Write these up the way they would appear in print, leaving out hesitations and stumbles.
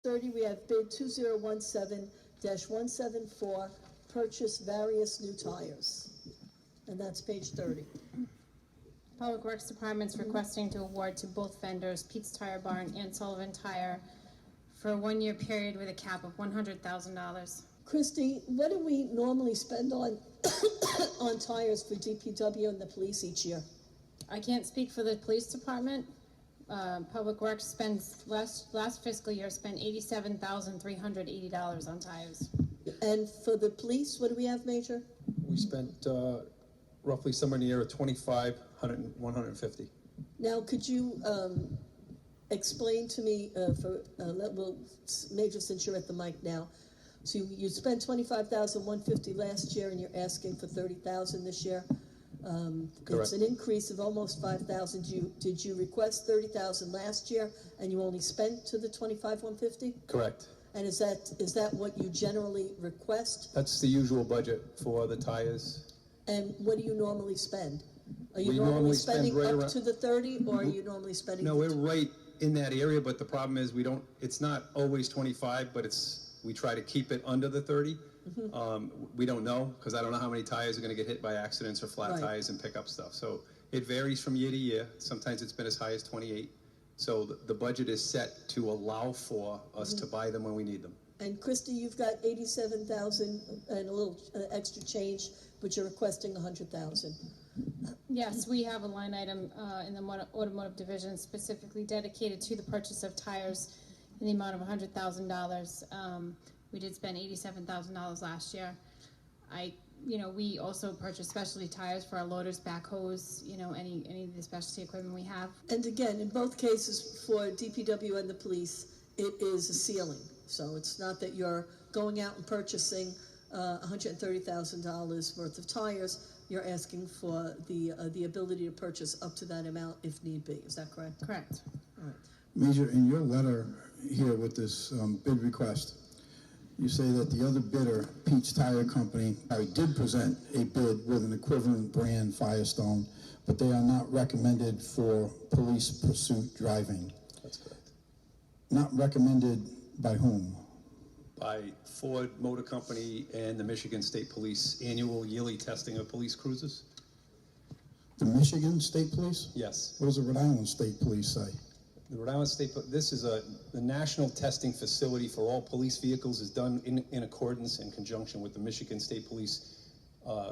30, we have bid 2017-174, purchase various new tires. And that's page 30. Public Works Department's requesting to award to both vendors, Pete's Tire Barn and Sullivan Tire, for a one-year period with a cap of $100,000. Christy, what do we normally spend on on tires for DPW and the police each year? I can't speak for the police department. Public Works spends last fiscal year spent $87,380 on tires. And for the police, what do we have, Major? We spent roughly somewhere near $2,500, $150. Now, could you explain to me, Major, since you're at the mic now, so you spent $25,150 last year, and you're asking for $30,000 this year. Correct. It's an increase of almost $5,000. Did you request $30,000 last year, and you only spent to the $25,150? Correct. And is that what you generally request? That's the usual budget for the tires. And what do you normally spend? Are you We normally spend spending right up around, to the 30, or are you normally spending? no, we're right in that area, but the problem is it's not always 25, but we try to keep it under the 30. We don't know, because I don't know how many tires are going to get hit by accidents or flat tires and pick up stuff. So it varies from year to year. Sometimes it's been as high as 28. So the budget is set to allow for us to buy them when we need them. And Christy, you've got 87,000 and a little extra change, but you're requesting 100,000. Yes, we have a line item in the automotive division specifically dedicated to the purchase of tires in the amount of $100,000. We did spend $87,000 last year. We also purchase specialty tires for our loaders, backhoes, any of the specialty equipment we have. And again, in both cases for DPW and the police, it is a ceiling. So it's not that you're going out and purchasing $130,000 worth of tires. You're asking for the ability to purchase up to that amount if need be. Is that correct? Correct. All right. Major, in your letter here with this bid request, you say that the other bidder, Pete's Tire Company, did present a bid with an equivalent brand Firestone, but they are not recommended for police pursuit driving. That's correct. Not recommended by whom? By Ford Motor Company and the Michigan State Police annual yearly testing of police cruisers. The Michigan State Police? Yes. What does the Rhode Island State Police say? The Rhode Island State, this is the national testing facility for all police vehicles is done in accordance in conjunction with the Michigan State Police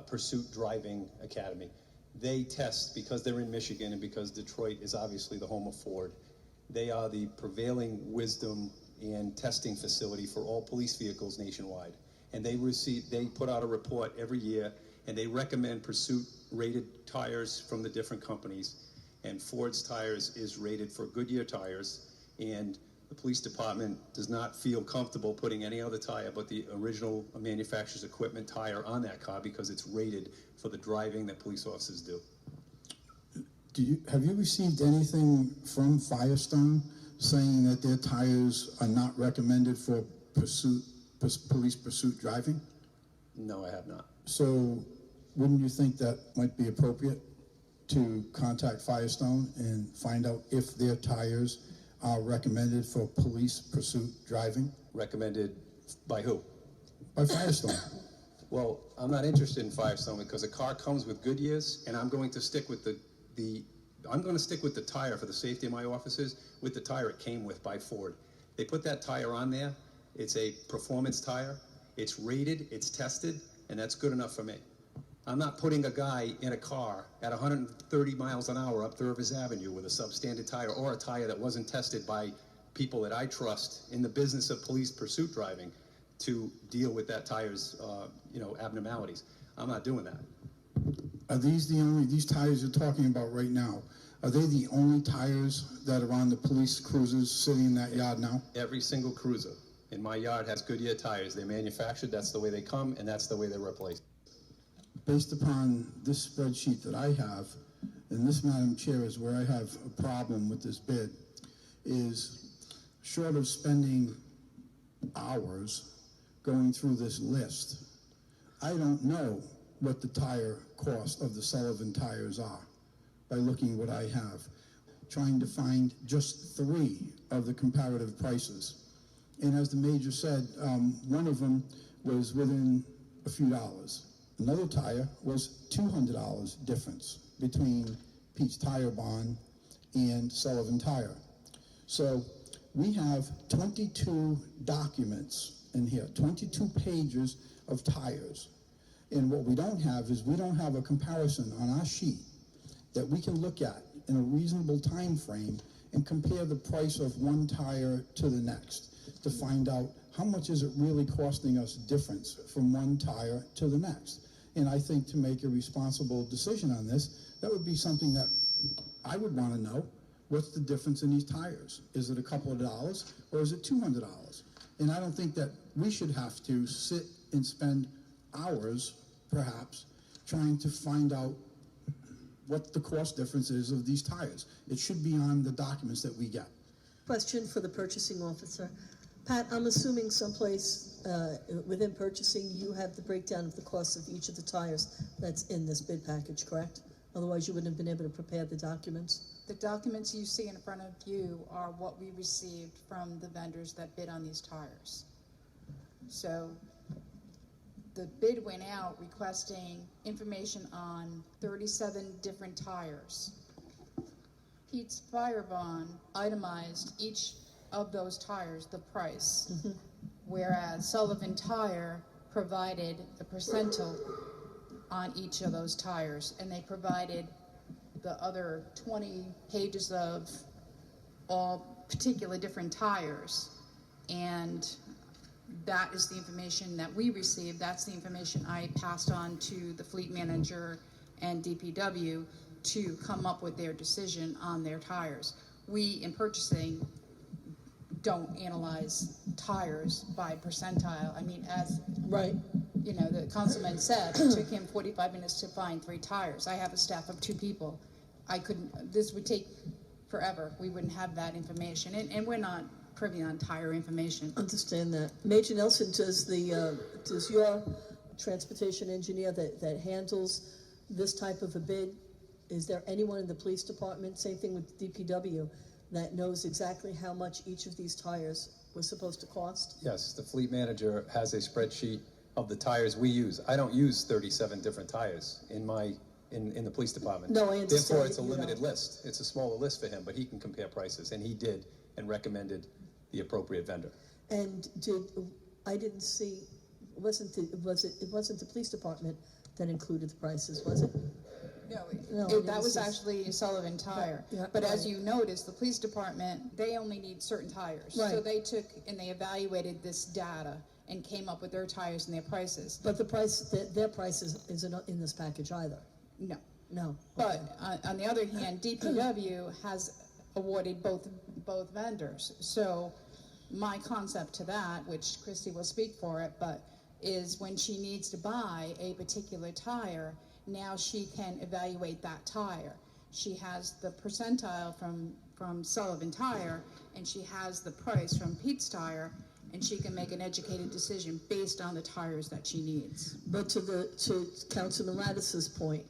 Pursuit Driving Academy. They test because they're in Michigan and because Detroit is obviously the home of Ford. They are the prevailing wisdom and testing facility for all police vehicles nationwide. And they put out a report every year, and they recommend pursuit rated tires from the different companies. And Ford's tires is rated for Goodyear tires, and the police department does not feel comfortable putting any other tire but the original manufacturer's equipment tire on that car because it's rated for the driving that police officers do. Have you received anything from Firestone saying that their tires are not recommended for police pursuit driving? No, I have not. So wouldn't you think that might be appropriate to contact Firestone and find out if their tires are recommended for police pursuit driving? Recommended by who? By Firestone. Well, I'm not interested in Firestone because a car comes with Goodyears, and I'm going to stick with the tire for the safety of my officers with the tire it came with by Ford. They put that tire on there. It's a performance tire. It's rated, it's tested, and that's good enough for me. I'm not putting a guy in a car at 130 miles an hour up Thurvis Avenue with a substandard tire or a tire that wasn't tested by people that I trust in the business of police pursuit driving to deal with that tire's abnormalities. I'm not doing that. Are these these tires you're talking about right now, are they the only tires that are on the police cruisers sitting in that yard now? Every single cruiser in my yard has Goodyear tires. They're manufactured, that's the way they come, and that's the way they're replaced. Based upon this spreadsheet that I have, and this, Madam Chair, is where I have a problem with this bid, is short of spending hours going through this list, I don't know what the tire cost of the Sullivan tires are by looking at what I have. Trying to find just 3 of the comparative prices. And as the major said, one of them was within a few dollars. Another tire was $200 difference between Pete's Tire Barn and Sullivan Tire. So we have 22 documents in here, 22 pages of tires. And what we don't have is we don't have a comparison on our sheet that we can look at in a reasonable time frame and compare the price of one tire to the next to find out how much is it really costing us difference from one tire to the next. And I think to make a responsible decision on this, that would be something that I would want to know. What's the difference in these tires? Is it a couple of dollars or is it $200? And I don't think that we should have to sit and spend hours, perhaps, trying to find out what the cost difference is of these tires. It should be on the documents that we get. Question for the purchasing officer. Pat, I'm assuming someplace within purchasing, you have the breakdown of the cost of each of the tires that's in this bid package, correct? Otherwise, you wouldn't have been able to prepare the documents? The documents you see in front of you are what we received from the vendors that bid on these tires. So the bid went out requesting information on 37 different tires. Pete's Tire Barn itemized each of those tires, the price, whereas Sullivan Tire provided a percentile on each of those tires, and they provided the other 20 pages of all particular different tires. And that is the information that we received. That's the information I passed on to the fleet manager and DPW to come up with their decision on their tires. We, in purchasing, don't analyze tires by percentile. I mean, as Right. you know, the councilman said, it took him 45 minutes to find 3 tires. I have a staff of 2 people. This would take forever. We wouldn't have that information. And we're not privy on tire information. Understand that. Major Nelson, does your transportation engineer that handles this type of a bid, is there anyone in the police department, same thing with DPW, that knows exactly how much each of these tires was supposed to cost? Yes, the fleet manager has a spreadsheet of the tires we use. I don't use 37 different tires in the police department. No, I understand. Therefore, it's a You limited don't. list. It's a smaller list for him, but he can compare prices, and he did, and recommended the appropriate vendor. And it wasn't the police department that included the prices, was it? No, That was actually Sullivan Tire. Yeah, But as right. you noticed, the police department, they only need certain tires. So Right. they took and they evaluated this data and came up with their tires and their prices. But their price isn't in this package either? No. No. But on the other hand, DPW has awarded both vendors. So my concept to that, which Christy will speak for it, but is when she needs to buy a particular tire, now she can evaluate that tire. She has the percentile from Sullivan Tire, and she has the price from Pete's Tire, and she can make an educated decision based on the tires that she needs. But to Councilman Lattis's point,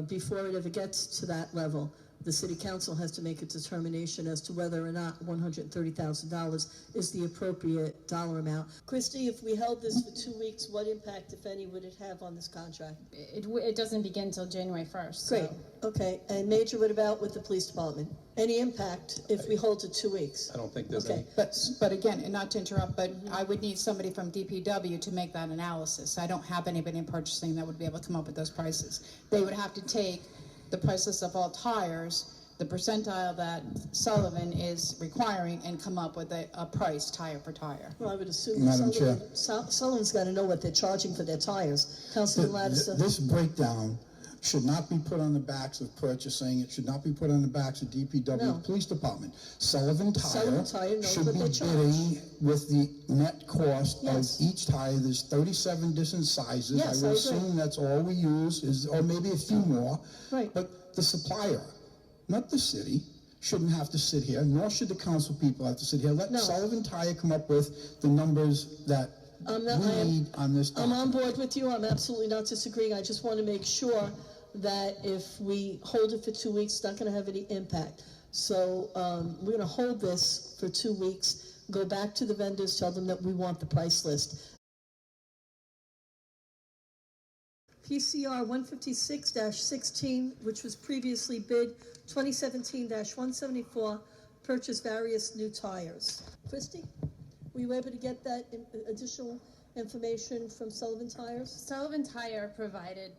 before it ever gets to that level, the city council has to make a determination as to whether or not $130,000 is the appropriate dollar amount. Christy, if we held this for 2 weeks, what impact, if any, would it have on this contract? It doesn't begin until January 1st. Great, So. okay. And Major, what about with the police department? Any impact if we hold it 2 weeks? I don't think there's Okay. any. But again, and not to interrupt, but I would need somebody from DPW to make that analysis. I don't have anybody in purchasing that would be able to come up with those prices. They would have to take the price list of all tires, the percentile that Sullivan is requiring, and come up with a price tire per tire. Well, I would assume Madam Chair. Sullivan's got to know what they're charging for their tires. Councilman Lattis. This breakdown should not be put on the backs of purchasing. It should not be put on the backs of DPW, No. Police Department. Sullivan Tire knows should what be they charge. bidding with the net cost Yes. of each tire. There's 37 different sizes. Yes, I would agree. assume that's all we use, or maybe a few more. Right. But the supplier, not the city, shouldn't have to sit here, nor should the council people have to sit here. Let No. Sullivan Tire come up with the numbers that we need on this I'm on document. board with you. I'm absolutely not disagreeing. I just want to make sure that if we hold it for 2 weeks, it's not going to have any impact. So we're going to hold this for 2 weeks. go back to the vendors, tell them that we want the price list. PCR 156-16, which was previously bid 2017-174, purchase various new tires. Christie, were you able to get that additional information from Sullivan Tires? Sullivan Tire provided,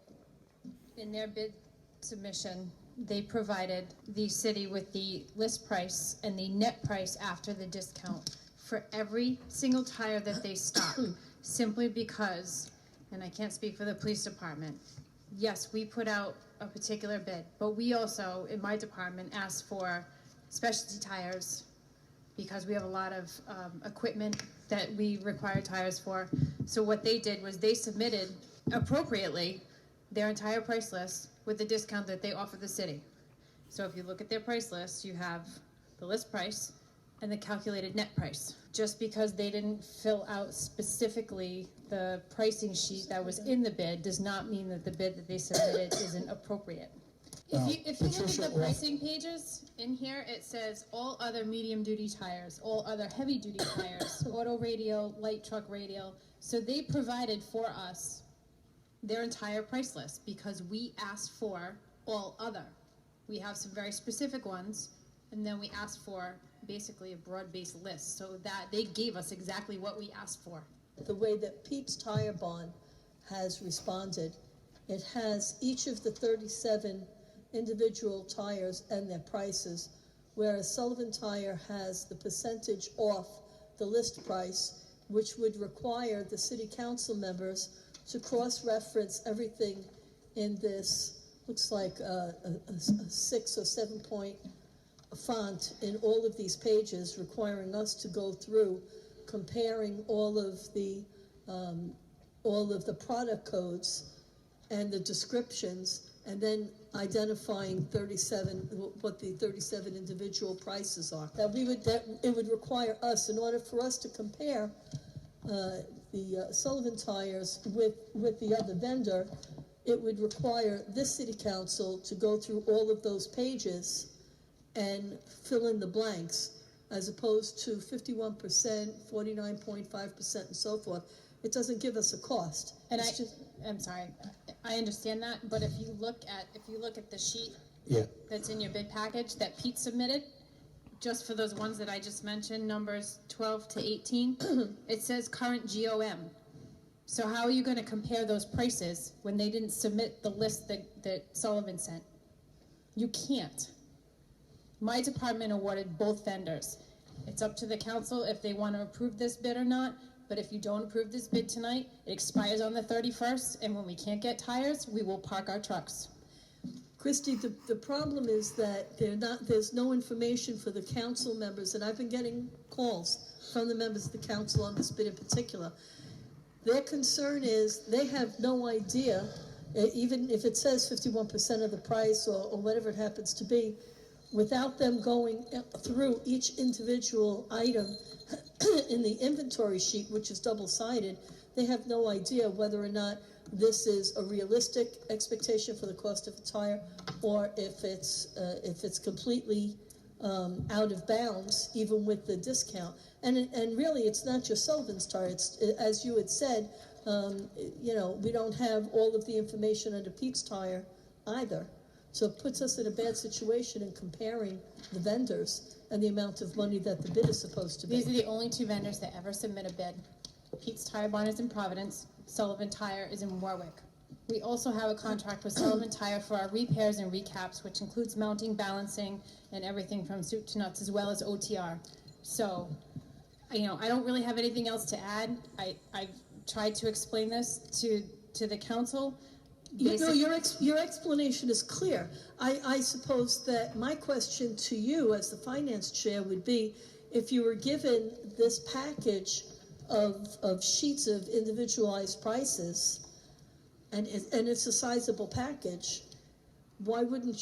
in their bid submission, they provided the city with the list price and the net price after the discount for every single tire that they stock, simply because, and I can't speak for the police department, yes, we put out a particular bid, but we also, in my department, asked for specialty tires because we have a lot of equipment that we require tires for. So what they did was they submitted appropriately their entire price list with the discount that they offer the city. So if you look at their price list, you have the list price and the calculated net price. Just because they didn't fill out specifically the pricing sheet that was in the bid does not mean that the bid that they submitted isn't appropriate. If you look at the pricing pages, in here it says all other medium duty tires, all other heavy duty tires, auto radial, light truck radial. So they provided for us their entire price list because we asked for all other. We have some very specific ones, and then we asked for basically a broad-based list, so that they gave us exactly what we asked for. The way that Pete's Tire Barn has responded, it has each of the 37 individual tires and their prices, whereas Sullivan Tire has the percentage off the list price, which would require the city council members to cross-reference everything in this, looks like a 6 or 7 point font in all of these pages, requiring us to go through comparing all of the product codes and the descriptions, and then identifying 37, what the 37 individual prices are. That it would require us, in order for us to compare the Sullivan tires with the other vendor, it would require this city council to go through all of those pages and fill in the blanks, as opposed to 51%, 49.5%, and so forth. It doesn't give us a cost. And I'm sorry, I understand that, but if you look at the sheet that's in your bid package that Pete submitted, just for those ones that I just mentioned, numbers 12 to 18, it says current GOM. So how are you going to compare those prices when they didn't submit the list that Sullivan sent? You can't. My department awarded both vendors. It's up to the council if they want to approve this bid or not, but if you don't approve this bid tonight, it expires on the 31st, and when we can't get tires, we will park our trucks. Christie, the problem is that there's no information for the council members, and I've been getting calls from the members of the council on this bid in particular. Their concern is they have no idea, even if it says 51% of the price or whatever it happens to be, without them going through each individual item in the inventory sheet, which is double-sided, they have no idea whether or not this is a realistic expectation for the cost of a tire, or if it's completely out of bounds, even with the discount. And really, it's not just Sullivan's Tire. It's, as you had said, we don't have all of the information under Pete's Tire either. So it puts us in a bad situation in comparing the vendors and the amount of money that the bid is supposed to be. These are the only two vendors that ever submit a bid. Pete's Tire Barn is in Providence, Sullivan Tire is in Warwick. We also have a contract with Sullivan Tire for our repairs and recaps, which includes mounting, balancing, and everything from soup to nuts, as well as OTR. So, I don't really have anything else to add. I've tried to explain this to the council. Your explanation is clear. I suppose that my question to you as the finance chair would be, if you were given this package of sheets of individualized prices, and it's a sizable package, why wouldn't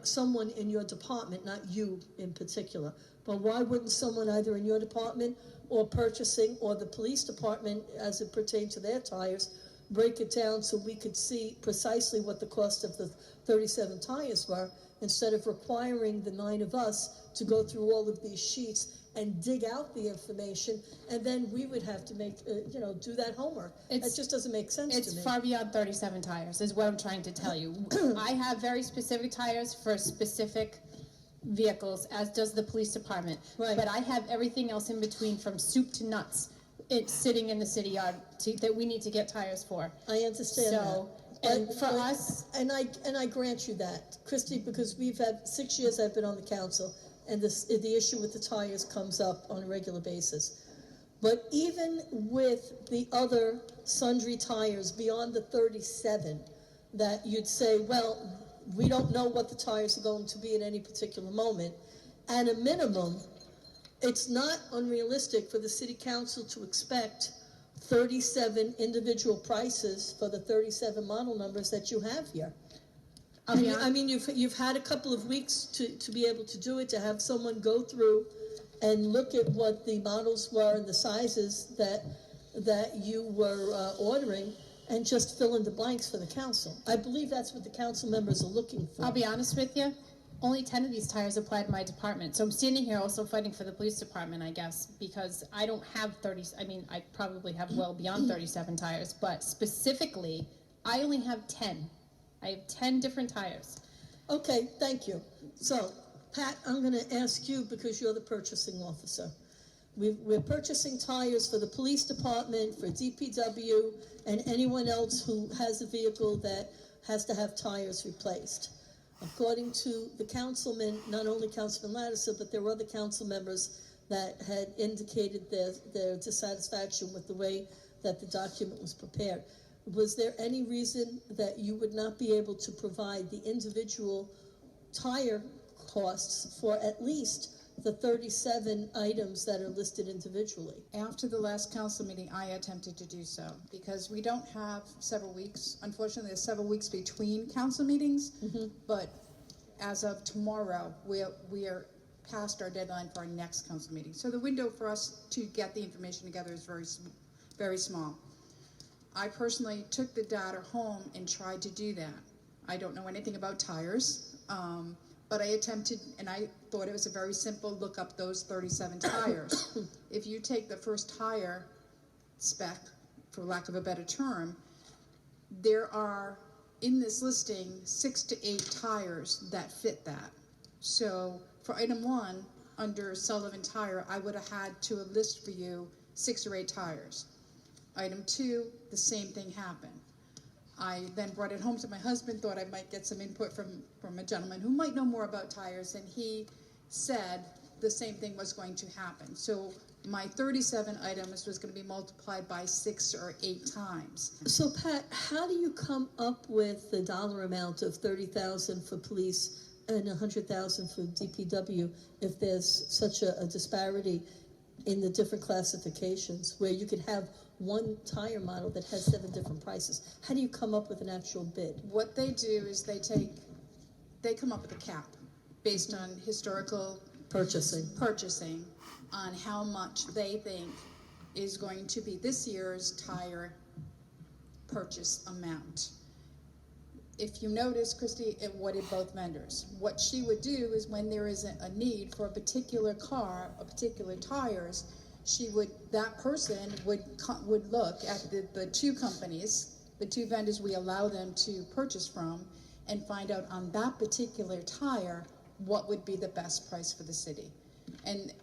someone in your department, not you in particular, but why wouldn't someone either in your department or purchasing or the police department, as it pertains to their tires, break it down so we could see precisely what the cost of the 37 tires were, instead of requiring the 9 of us to go through all of these sheets and dig out the information, and then we would have to make, do that homework. It just doesn't make sense to me. It's far beyond 37 tires, is what I'm trying to tell you. I have very specific tires for specific vehicles, as does the police department. Right. But I have everything else in between, from soup to nuts. It's sitting in the city yard that we need to get tires for. I understand So, that. and for us, And I grant you that, Christy, because we've had 6 years I've been on the council, and the issue with the tires comes up on a regular basis. But even with the other sundry tires beyond the 37, that you'd say, well, we don't know what the tires are going to be at any particular moment, at a minimum, it's not unrealistic for the city council to expect 37 individual prices for the 37 model numbers that you have here. I mean, you've had a couple of weeks to be able to do it, to have someone go through and look at what the models were and the sizes that you were ordering, and just fill in the blanks for the council. I believe that's what the council members are looking for. I'll be honest with you, only 10 of these tires apply to my department. So I'm standing here also fighting for the police department, I guess, because I don't have 30, I probably have well beyond 37 tires, but specifically, I only have 10. I have 10 different tires. Okay, thank you. So, Pat, I'm going to ask you, because you're the purchasing officer. We're purchasing tires for the police department, for DPW, and anyone else who has a vehicle that has to have tires replaced. According to the councilman, not only Councilman Lattiser, but there were other council members that had indicated their dissatisfaction with the way that the document was prepared. Was there any reason that you would not be able to provide the individual tire costs for at least the 37 items that are listed individually? After the last council meeting, I attempted to do so, because we don't have several weeks. Unfortunately, there's several weeks between council meetings, but as of tomorrow, we are past our deadline for our next council meeting. So the window for us to get the information together is very, very small. I personally took the data home and tried to do that. I don't know anything about tires, but I attempted, and I thought it was a very simple look up those 37 tires. If you take the first tire spec, for lack of a better term, there are, in this listing, 6 to 8 tires that fit that. So for item 1, under Sullivan Tire, I would have had to list for you 6 or 8 tires. Item 2, the same thing happened. I then brought it home to my husband, thought I might get some input from a gentleman who might know more about tires, and he said the same thing was going to happen. So my 37 items was going to be multiplied by 6 or 8 times. So Pat, how do you come up with the dollar amount of $30,000 for police and $100,000 for DPW if there's such a disparity in the different classifications, where you could have one tire model that has 7 different prices? How do you come up with an actual bid? What they do is they come up with a cap based on historical purchasing on how much they think is going to be this year's tire purchase amount. If you notice, Christy, it would both vendors. What she would do is, when there is a need for a particular car or particular tires, that person would look at the 2 companies, the 2 vendors we allow them to purchase from, and find out on that particular tire what would be the best price for the city. And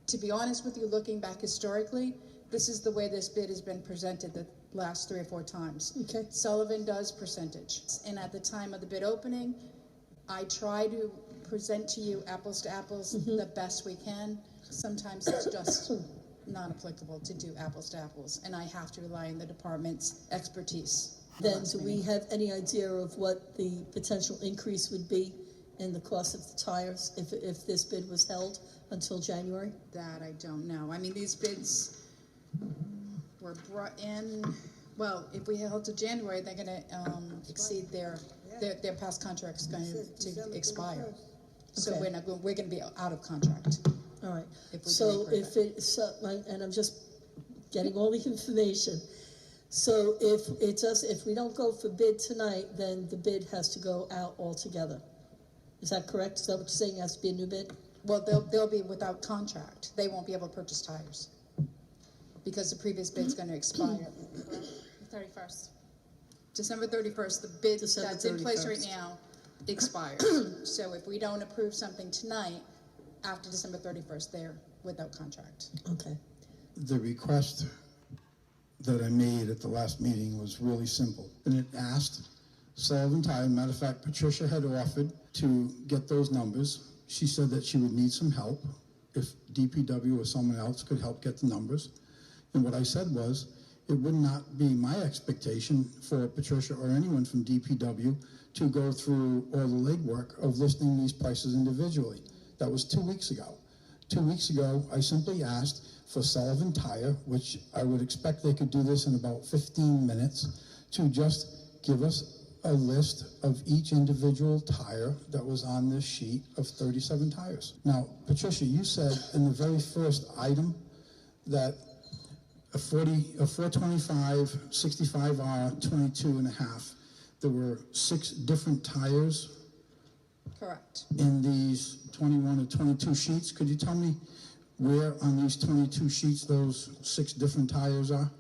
to be honest with you, looking back historically, this is the way this bid has been presented the last 3 or 4 times. Okay. Sullivan does percentage. And at the time of the bid opening, I try to present to you apples to apples the best we can. Sometimes it's just not applicable to do apples to apples, and I have to rely on the department's expertise. Then do we have any idea of what the potential increase would be in the cost of the tires if this bid was held until January? That I don't know. I mean, these bids were brought in, well, if we held to January, they're going to exceed their past contract's going to expire. So Okay. we're going to be out of contract. All right. If we So don't if and I'm just getting all the information. So if we don't go for bid tonight, then the bid has to go out altogether. Is that correct? Is that what you're saying? It has to be a new bid? Well, they'll be without contract. They won't be able to purchase tires because the previous bid's going to expire. The 31st. December 31st, the bid December that's in place right 31st. now expires. So if we don't approve something tonight, after December 31st, they're without contract. Okay. The request that I made at the last meeting was really simple. And it asked Sullivan Tire, matter of fact, Patricia had offered to get those numbers. She said that she would need some help if DPW or someone else could help get the numbers. And what I said was, it would not be my expectation for Patricia or anyone from DPW to go through all the legwork of listing these prices individually. That was 2 weeks ago. 2 weeks ago, I simply asked for Sullivan Tire, which I would expect they could do this in about 15 minutes, to just give us a list of each individual tire that was on this sheet of 37 tires. Now, Patricia, you said in the very first item that a 425, 65R, 22 and a half, there were 6 different tires Correct. in these 21 or 22 sheets. Could you tell me where on these 22 sheets those 6 different tires are?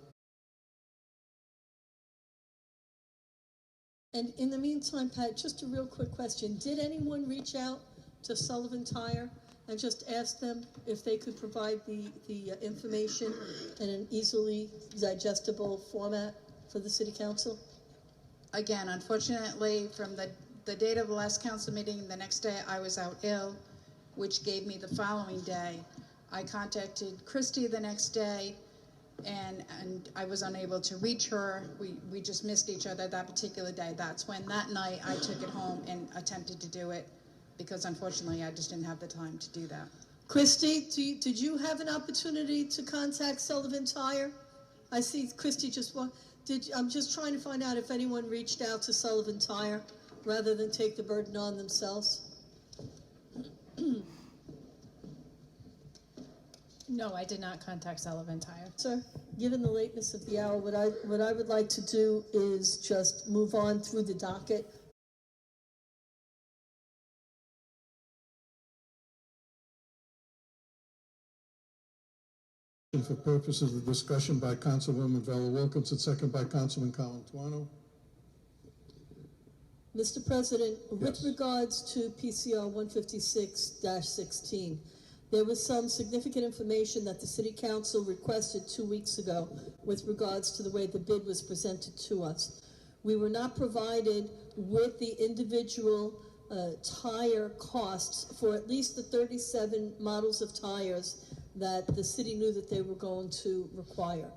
And in the meantime, Pat, just a real quick question. Did anyone reach out to Sullivan Tire and just ask them if they could provide the information in an easily digestible format for the city council? Again, unfortunately, from the date of the last council meeting, the next day I was out ill, which gave me the following day. I contacted Christy the next day, and I was unable to reach her. We just missed each other that particular day. That's when that night I took it home and attempted to do it, because unfortunately I just didn't have the time to do that. Christy, did you have an opportunity to contact Sullivan Tire? I see Christy just walked. I'm just trying to find out if anyone reached out to Sullivan Tire rather than take the burden on themselves. No, I did not contact Sullivan Tire. Sir, given the lateness of the hour, what I would like to do is just move on through the docket. For purposes of discussion by Councilwoman Vella Wilkinson, second by Councilman Colantuono. Mr. President, with Yes. regards to PCR 156-16, there was some significant information that the City Council requested 2 weeks ago with regards to the way the bid was presented to us. We were not provided with the individual tire costs for at least the 37 models of tires that the city knew that they were going to require.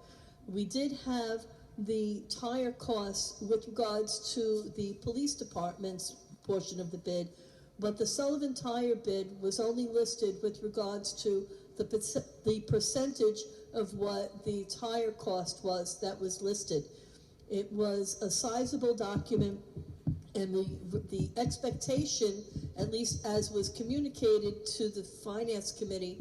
We did have the tire costs with regards to the police department's portion of the bid, but the Sullivan Tire bid was only listed with regards to the percentage of what the tire cost was that was listed. It was a sizable document, and the expectation, at least as was communicated to the Finance Committee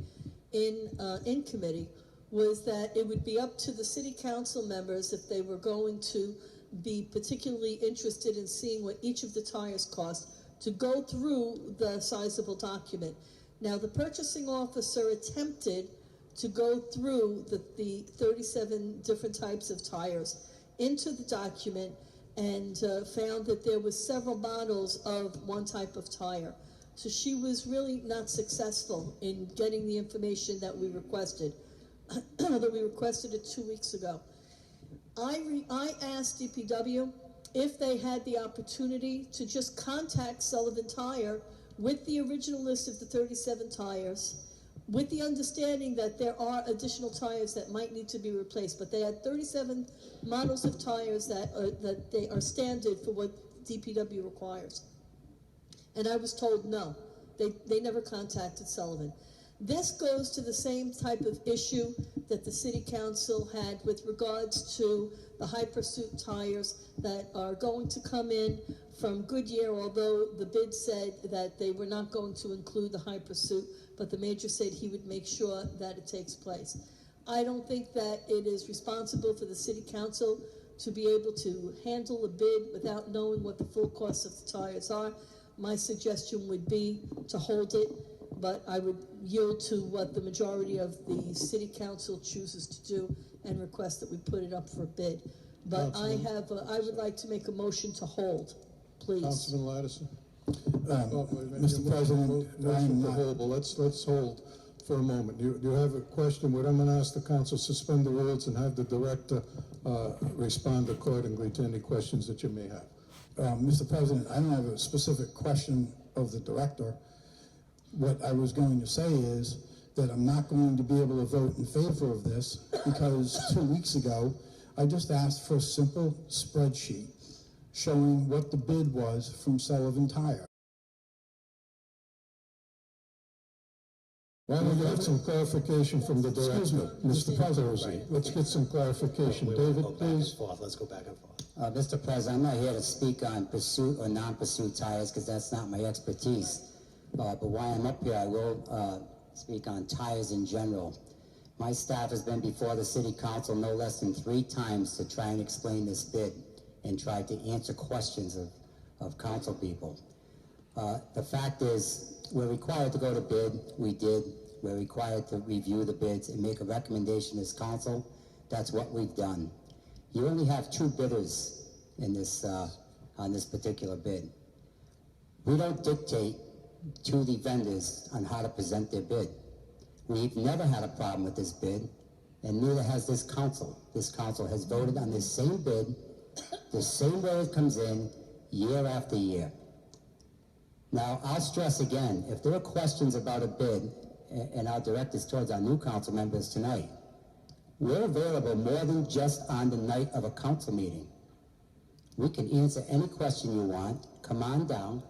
in committee, was that it would be up to the city council members if they were going to be particularly interested in seeing what each of the tires cost to go through the sizable document. Now, the purchasing officer attempted to go through the 37 different types of tires into the document and found that there was several models of one type of tire. So she was really not successful in getting the information that we requested, although we requested it 2 weeks ago. I asked DPW if they had the opportunity to just contact Sullivan Tire with the original list of the 37 tires, with the understanding that there are additional tires that might need to be replaced, but they had 37 models of tires that they are standard for what DPW requires. And I was told no, they never contacted Sullivan. This goes to the same type of issue that the city council had with regards to the high pursuit tires that are going to come in from Goodyear, although the bid said that they were not going to include the high pursuit, but the major said he would make sure that it takes place. I don't think that it is responsible for the city council to be able to handle a bid without knowing what the full cost of the tires are. My suggestion would be to hold it. but I would yield to what the majority of the city council chooses to do and request that we put it up for bid. But I would like to make a motion to hold, please. Councilman Lattiser? Mr. President, Motion to hold, but let's hold for a moment. You have a question? What I'm gonna ask the council, suspend the rules and have the director respond accordingly to any questions that you may have. Mr. President, I don't have a specific question of the director. What I was going to say is that I'm not going to be able to vote in favor of this because 2 weeks ago, I just asked for a simple spreadsheet showing what the bid was from Sullivan Tire. Why don't we have some clarification from the Excuse me, director? Mr. President. Let's get some clarification. David, please. Let's go back and forth. Mr. President, I'm not here to speak on pursuit or non-pursuit tires because that's not my expertise. But while I'm up here, I will speak on tires in general. My staff has been before the city council no less than 3 times to try and explain this bid and try to answer questions of council people. The fact is, we're required to go to bid. We did. We're required to review the bids and make a recommendation as council. That's what we've done. You only have 2 bidders in this on this particular bid. We don't dictate to the vendors on how to present their bid. We've never had a problem with this bid, and neither has this council. This council has voted on this same bid, the same way it comes in, year after year. Now, I'll stress again, if there are questions about a bid, and I'll direct this towards our new council members tonight, we're available more than just on the night of a council meeting. We can answer any question you want. Come on down.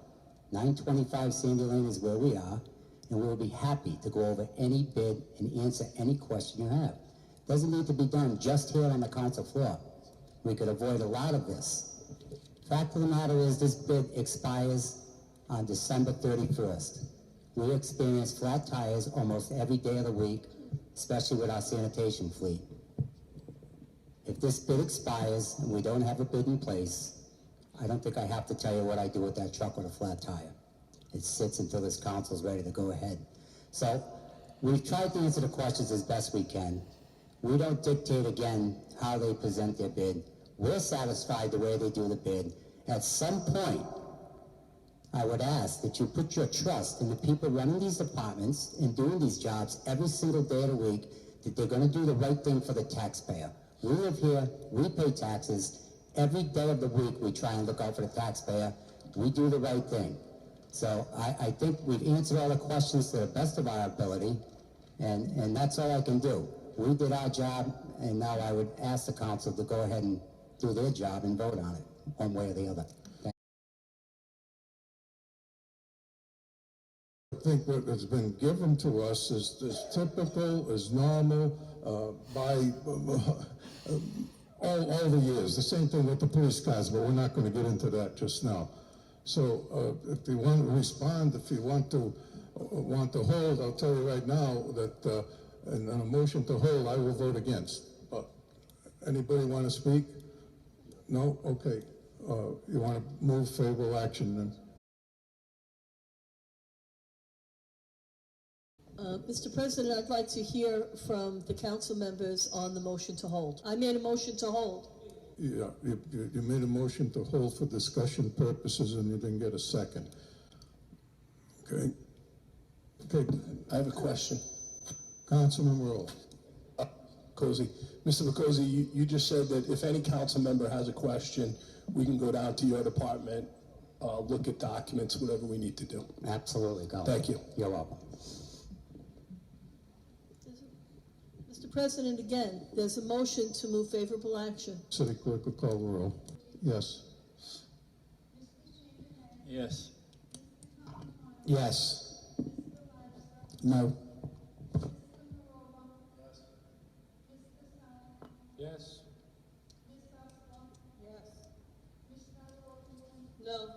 925 Sandy Lane is where we are, and we'll be happy to go over any bid and answer any question you have. Doesn't need to be done just here on the council floor. We could avoid a lot of this. Fact of the matter is, this bid expires on December 31st. We experience flat tires almost every day of the week, especially with our sanitation fleet. If this bid expires and we don't have a bid in place, I don't think I have to tell you what I do with that truck with a flat tire. It sits until this council's ready to go ahead. So we've tried to answer the questions as best we can. We don't dictate again how they present their bid. We're satisfied the way they do the bid. At some point, I would ask that you put your trust in the people running these departments and doing these jobs every single day of the week, that they're going to do the right thing for the taxpayer. We live here, we pay taxes. Every day of the week, we try and look out for the taxpayer. We do the right thing. So I think we've answered all the questions to the best of our ability, and that's all I can do. We did our job, and now I would ask the council to go ahead and do their job and vote on it, one way or the other. I think what has been given to us is typical, is normal, by all the years. The same thing with the police cars, but we're not going to get into that just now. So if you want to respond, if you want to hold, I'll tell you right now that in a motion to hold, I will vote against. But anybody want to speak? No? Okay. You want to move favorable action then? Mr. President, I'd like to hear from the council members on the motion to hold. I made a motion to hold. Yeah, you made a motion to hold for discussion purposes and you didn't get a second. Okay. Okay. I have a question. Councilman Rowe. Cozy. Mr. Cozy, you just said that if any council member has a question, we can go down to your department, look at documents, whatever we need to do. Absolutely, go. Thank you. You're welcome. Mr. President, again, there's a motion to move favorable action. City Clerk will call the roll. Yes. Yes. Yes. No. Yes. No.